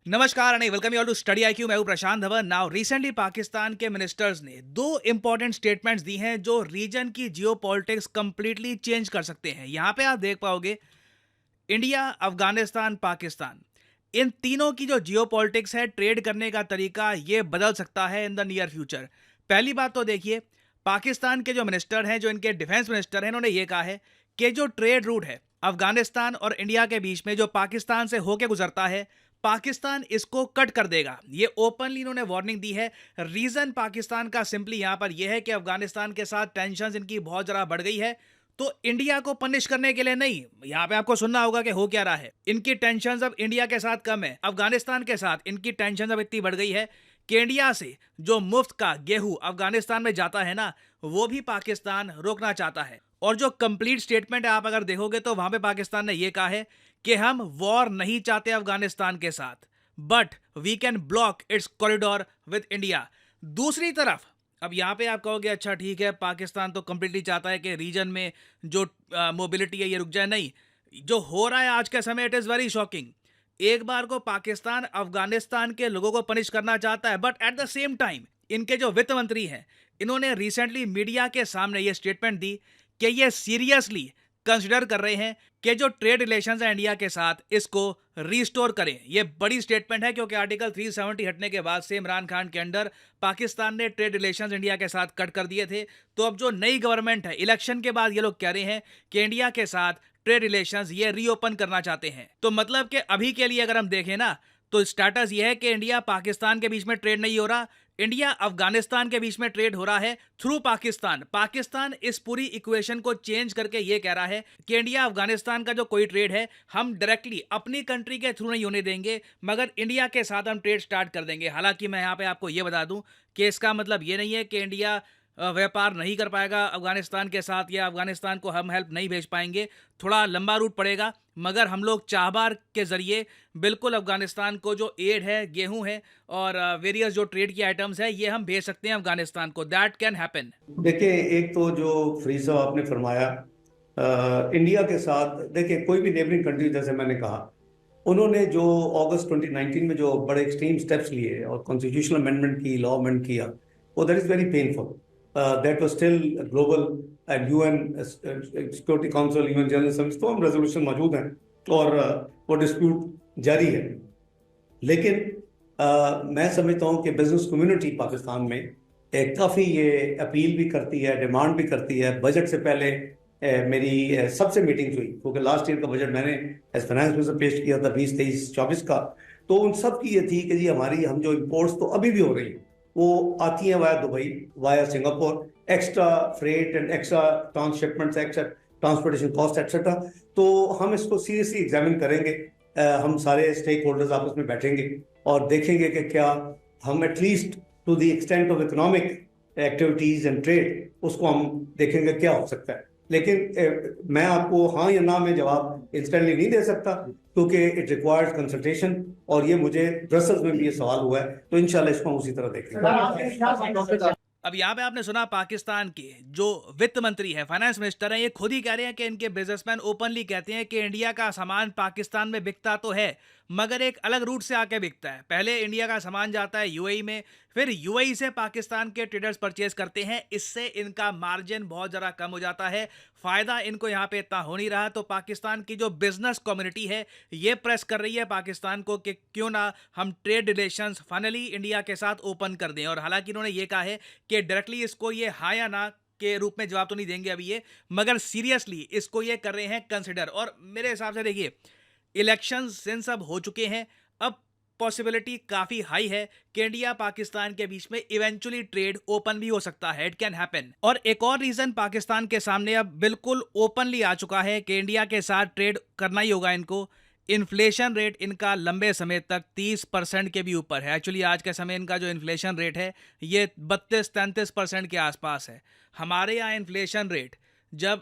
नमस्कार and welcome you all to Study IQ. मैं हूं प्रशांत धवन। नाउ रिसेंटली पाकिस्तान के मिनिस्टर्स ने दो इंपॉर्टेंट स्टेटमेंट्स दी हैं जो रीजन की जियोपॉलिटिक्स कंप्लीटली चेंज कर सकते हैं। यहां पे आप देख पाओगे इंडिया, अफगानिस्तान, पाकिस्तान, इन तीनों की जो जियोपॉलिटिक्स है, ट्रेड करने का तरीका, ये बदल सकता है इन द नियर फ्यूचर। पहली बात तो देखिए, पाकिस्तान के जो मिनिस्टर हैं, जो इनके डिफेंस मिनिस्टर हैं, इन्होंने ये कहा है कि जो ट्रेड रूट है अफगानिस्तान और इंडिया के बीच में, जो पाकिस्तान से होके गुजरता है, पाकिस्तान इसको कट कर देगा। ये ओपनली इन्होंने वार्निंग दी है। रीजन पाकिस्तान का सिंपली यहां पर यह है कि अफगानिस्तान के साथ टेंशन इनकी बहुत ज्यादा बढ़ गई है, तो इंडिया को पनिश करने के लिए नहीं। यहां पे आपको सुनना होगा कि हो क्या रहा है। इनकी टेंशन अब इंडिया के साथ कम है, अफगानिस्तान के साथ इनकी टेंशन अब इतनी बढ़ गई है कि इंडिया से जो मुफ्त का गेहूं अफगानिस्तान में जाता है ना, वो भी पाकिस्तान रोकना चाहता है। और जो कंप्लीट स्टेटमेंट है आप अगर देखोगे तो वहां पे पाकिस्तान ने यह कहा है कि हम वॉर नहीं चाहते अफगानिस्तान के साथ, but we can block its corridor with India. दूसरी तरफ अब यहाँ पे आप कहोगे अच्छा ठीक है, पाकिस्तान तो कंप्लीटली चाहता है कि रीजन में जो मोबिलिटी है ये रुक जाए। नहीं, जो हो रहा है आज के समय, इट इज़ वेरी शॉकिंग। एक बार को पाकिस्तान अफगानिस्तान के लोगों को पनिश करना चाहता है, but at the same time इनके जो वित्त मंत्री हैं, इन्होंने रिसेंटली मीडिया के सामने ये स्टेटमेंट दी कि ये सीरियसली कंसिडर कर रहे हैं कि जो ट्रेड रिलेशंस है इंडिया के साथ, इसको रीस्टोर करें। ये बड़ी स्टेटमेंट है क्योंकि आर्टिकल 370 हटने के बाद से इमरान खान के अंडर पाकिस्तान ने ट्रेड रिलेशंस इंडिया के साथ कट कर दिए थे। तो अब जो नई गवर्नमेंट है, इलेक्शन के बाद ये लोग कह रहे हैं कि इंडिया के साथ ट्रेड रिलेशंस ये रीओपन करना चाहते हैं। तो मतलब कि अभी के लिए अगर हम देखें ना, तो स्टेटस ये है कि इंडिया पाकिस्तान के बीच में ट्रेड नहीं हो रहा, इंडिया अफगानिस्तान के बीच में ट्रेड हो रहा है थ्रू पाकिस्तान। पाकिस्तान इस पूरी इक्वेशन को चेंज करके ये कह रहा है कि इंडिया अफगानिस्तान का जो कोई ट्रेड है, हम डायरेक्टली अपनी कंट्री के थ्रू नहीं होने देंगे, मगर इंडिया के साथ हम ट्रेड स्टार्ट कर देंगे। हालांकि मैं यहाँ पे आपको ये बता दूं कि इसका मतलब ये नहीं है कि इंडिया व्यापार नहीं कर पाएगा अफगानिस्तान के साथ, या अफगानिस्तान को हम हेल्प नहीं भेज पाएंगे। थोड़ा लंबा रूट पड़ेगा, मगर हम लोग चाहबार के ज़रिए बिल्कुल अफगानिस्तान को जो एड है, गेहूं है और वेरियस जो ट्रेड की आइटम्स है, ये हम भेज सकते हैं अफगानिस्तान को। That can happen. देखिए, एक तो जो फ्री साहब आपने फरमाया, इंडिया के साथ देखिए कोई भी नेबरिंग कंट्री, जैसे मैंने कहा, उन्होंने जो अगस्त 2019 में जो बड़े एक्सट्रीम स्टेप्स लिए और कॉन्स्टिट्यूशनल अमेंडमेंट की, लॉ अमेंड किया, वो that is very painful. That was still global and UN security council, UN general assembly, तो हम रेजोल्यूशन मौजूद हैं और वो डिस्प्यूट जारी है। लेकिन मैं समझता हूँ कि बिजनेस कम्युनिटी पाकिस्तान में काफ़ी ये अपील भी करती है, डिमांड भी करती है। बजट से पहले मेरी सबसे मीटिंग्स हुई, क्योंकि लास्ट ईयर का बजट मैंने एज फाइनेंस मिनिस्टर पेश किया था 2023-24 का। तो उन सब की ये थी कि जी हमारी हम जो इम्पोर्ट्स तो अभी भी हो रही हैं, वो आती हैं via Dubai, via Singapore, extra freight and extra transshipments, extra transportation cost etcetera. तो हम इसको सीरियसली एग्जामिन करेंगे। हम सारे स्टेक होल्डर्स आपस में बैठेंगे और देखेंगे कि क्या हम at least to the extent of economic activities and trade, उसको हम देखेंगे क्या हो सकता है। लेकिन मैं आपको हाँ या ना में जवाब इंस्टेंटली नहीं दे सकता, क्योंकि इट रिक्वायर्स कंसल्टेशन, और ये मुझे ब्रसल्स में भी ये सवाल हुआ है, तो इंशाल्लाह इसको हम उसी तरह देखेंगे। अब यहाँ पे आपने सुना पाकिस्तान के जो वित्त मंत्री है, फाइनेंस मिनिस्टर हैं, ये खुद ही कह रहे हैं कि इनके बिजनेसमैन ओपनली कहते हैं कि इंडिया का सामान पाकिस्तान में बिकता तो है, मगर एक अलग रूट से आके बिकता है। पहले इंडिया का सामान जाता है यूएई में, फिर यूएई से पाकिस्तान के ट्रेडर्स परचेज करते हैं। इससे इनका मार्जिन बहुत ज़रा कम हो जाता है, फ़ायदा इनको यहाँ पे इतना हो नहीं रहा। तो पाकिस्तान की जो बिजनेस कम्युनिटी है, ये प्रेस कर रही है पाकिस्तान को कि क्यों ना हम ट्रेड रिलेशंस फाइनली इंडिया के साथ ओपन कर दें। और हालांकि इन्होंने ये कहा है कि डायरेक्टली इसको ये हाँ या ना के रूप में जवाब तो नहीं देंगे अभी ये, मगर सीरियसली इसको ये कर रहे हैं कंसिडर। और मेरे हिसाब से देखिए, इलेक्शंस सिंस अब हो चुके हैं, अब पॉसिबिलिटी काफी हाई है कि इंडिया पाकिस्तान के बीच में इवेंचुअली ट्रेड ओपन भी हो सकता है। It can happen. और एक और रीजन पाकिस्तान के सामने अब बिल्कुल ओपनली आ चुका है कि इंडिया के साथ ट्रेड करना ही होगा इनको। इन्फ्लेशन रेट इनका लंबे समय तक 30% के भी ऊपर है। एक्चुअली आज के समय इनका जो इन्फ्लेशन रेट है, ये 32-33% के आसपास है। हमारे यहाँ इन्फ्लेशन रेट जब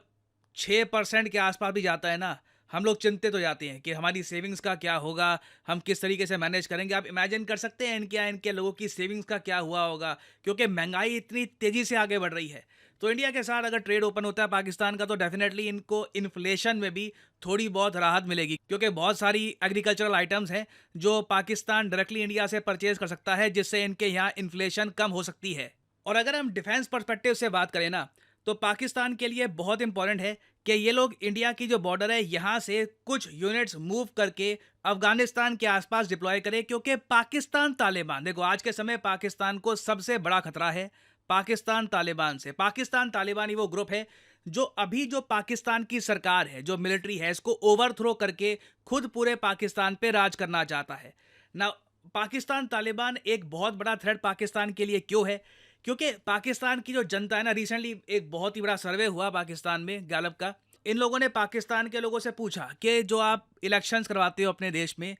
6% के आसपास भी जाता है ना, हम लोग चिंतित हो जाते हैं कि हमारी सेविंग्स का क्या होगा, हम किस तरीके से मैनेज करेंगे। आप इमेजिन कर सकते हैं इनके लोगों की सेविंग्स का क्या हुआ होगा, क्योंकि महंगाई इतनी तेज़ी से आगे बढ़ रही है। तो इंडिया के साथ अगर ट्रेड ओपन होता है पाकिस्तान का, तो डेफिनेटली इनको इन्फ्लेशन में भी थोड़ी बहुत राहत मिलेगी, क्योंकि बहुत सारी एग्रीकल्चरल आइटम्स हैं जो पाकिस्तान डायरेक्टली इंडिया से परचेज कर सकता है, जिससे इनके यहाँ इन्फ्लेशन कम हो सकती है। और अगर हम डिफेंस पर्सपेक्टिव से बात करें ना, तो पाकिस्तान के लिए बहुत इंपॉर्टेंट है कि ये लोग इंडिया की जो बॉर्डर है यहाँ से कुछ यूनिट्स मूव करके अफगानिस्तान के आसपास डिप्लॉय करें, क्योंकि पाकिस्तान तालिबान, देखो आज के समय पाकिस्तान को सबसे बड़ा खतरा है पाकिस्तान तालिबान से। पाकिस्तान तालिबान ही वो ग्रुप है जो अभी जो पाकिस्तान की सरकार है, जो मिलिट्री है, इसको ओवरथ्रो करके खुद पूरे पाकिस्तान पे राज करना चाहता है ना। पाकिस्तान तालिबान एक बहुत बड़ा थ्रेट पाकिस्तान के लिए क्यों है? क्योंकि पाकिस्तान की जो जनता है ना, रिसेंटली एक बहुत ही बड़ा सर्वे हुआ पाकिस्तान में गैलप का। इन लोगों ने पाकिस्तान के लोगों से पूछा कि जो आप इलेक्शंस करवाते हो अपने देश में,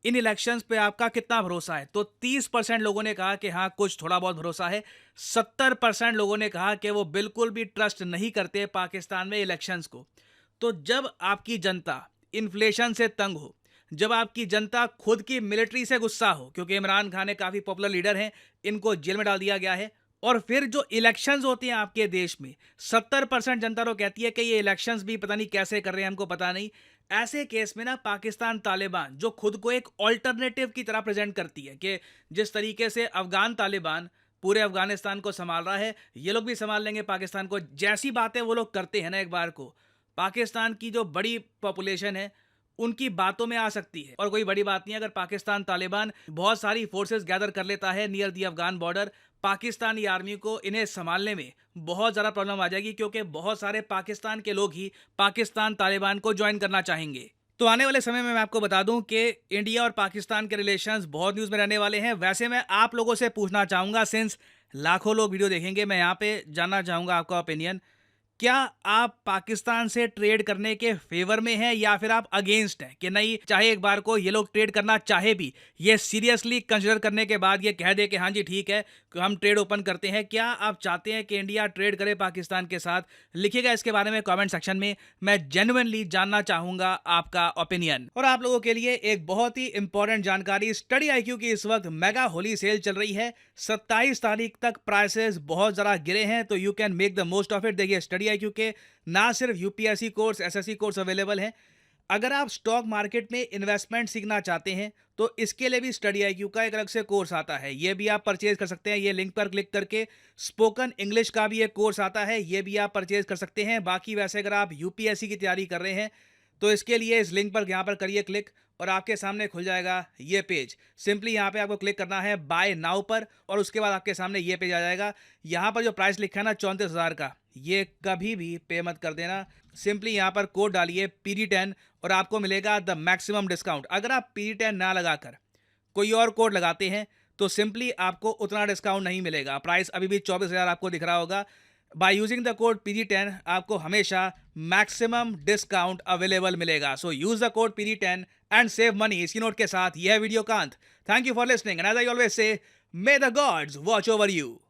इन इलेक्शंस पे आपका कितना भरोसा है? तो 30% लोगों ने कहा कि हाँ कुछ थोड़ा बहुत भरोसा है। 70% लोगों ने कहा कि वो बिल्कुल भी ट्रस्ट नहीं करते पाकिस्तान में इलेक्शंस को। तो जब आपकी जनता इन्फ्लेशन से तंग हो, जब आपकी जनता खुद की मिलिट्री से गुस्सा हो, क्योंकि इमरान खान एक काफ़ी पॉपुलर लीडर हैं, इनको जेल में डाल दिया गया है, और फिर जो इलेक्शंस होती हैं आपके देश में, 70% जनता तो कहती है कि ये इलेक्शंस भी पता नहीं कैसे कर रहे हैं, हमको पता नहीं। ऐसे केस में ना पाकिस्तान तालिबान, जो खुद को एक ऑल्टरनेटिव की तरह प्रेजेंट करती है कि जिस तरीके से अफगान तालिबान पूरे अफगानिस्तान को संभाल रहा है, ये लोग भी संभाल लेंगे पाकिस्तान को। जैसी बातें वो लोग करते हैं ना, एक बार को पाकिस्तान की जो बड़ी पॉपुलेशन है उनकी बातों में आ सकती है। और कोई बड़ी बात नहीं है अगर पाकिस्तान तालिबान बहुत सारी फोर्सेस गैदर कर लेता है near the Afghan border. Pakistani army को इन्हें संभालने में बहुत ज़्यादा प्रॉब्लम आ जाएगी, क्योंकि बहुत सारे पाकिस्तान के लोग ही पाकिस्तान तालिबान को ज्वाइन करना चाहेंगे। तो आने वाले समय में मैं आपको बता दूं कि इंडिया और पाकिस्तान के रिलेशंस बहुत न्यूज़ में रहने वाले हैं। वैसे मैं आप लोगों से पूछना चाहूँगा, सिंस लाखों लोग वीडियो देखेंगे, मैं यहाँ पे जानना चाहूँगा आपका ओपिनियन। क्या आप पाकिस्तान से ट्रेड करने के फेवर में हैं या फिर आप अगेंस्ट हैं कि नहीं, चाहे एक बार को ये लोग ट्रेड करना चाहे भी, ये सीरियसली कंसिडर करने के बाद ये कह दे कि हाँ जी ठीक है कि हम ट्रेड ओपन करते हैं? क्या आप चाहते हैं कि इंडिया ट्रेड करे पाकिस्तान के साथ? लिखिएगा इसके बारे में कमेंट सेक्शन में, मैं जेन्युइनली जानना चाहूंगा आपका ओपिनियन। और आप लोगों के लिए एक बहुत ही इंपॉर्टेंट जानकारी, स्टडी आईक्यू की इस वक्त मेगा होली सेल चल रही है। 27 तारीख तक प्राइसेस बहुत ज़्यादा गिरे हैं, तो you can make the most of it. देखिए स्टडी आईक्यू के ना सिर्फ UPSC course, SSC course available हैं। अगर आप स्टॉक मार्केट में इन्वेस्टमेंट सीखना चाहते हैं तो इसके लिए भी स्टडी आईक्यू का एक अलग से कोर्स आता है, ये भी आप परचेज कर सकते हैं। ये लिंक पर क्लिक करके स्पोकन इंग्लिश का भी एक कोर्स आता है, ये भी आप परचेज कर सकते हैं। बाकी वैसे अगर आप यूपीएससी की तैयारी कर रहे हैं तो इसके लिए इस लिंक पर यहाँ पर करिए क्लिक और आपके सामने खुल जाएगा ये पेज। सिंपली यहाँ पे आपको क्लिक करना है बाय नाउ पर और उसके बाद आपके सामने ये पेज आ जाएगा। यहाँ पर जो प्राइस लिखा है ना 34,000 का, ये कभी भी पे मत कर देना। सिंपली यहाँ पर कोड डालिए PD10 और आपको मिलेगा द मैक्सिमम डिस्काउंट। अगर आप PD10 ना लगाकर कोई और कोड लगाते हैं तो सिंपली आपको उतना डिस्काउंट नहीं मिलेगा। प्राइस अभी भी 24,000 आपको दिख रहा होगा। By using the code PD10 आपको हमेशा मैक्सिमम डिस्काउंट अवेलेबल मिलेगा। So use the code PD10 and save money. इसी नोट के साथ यह वीडियो का अंत। Thank you for listening and as I always say, may the gods watch over you.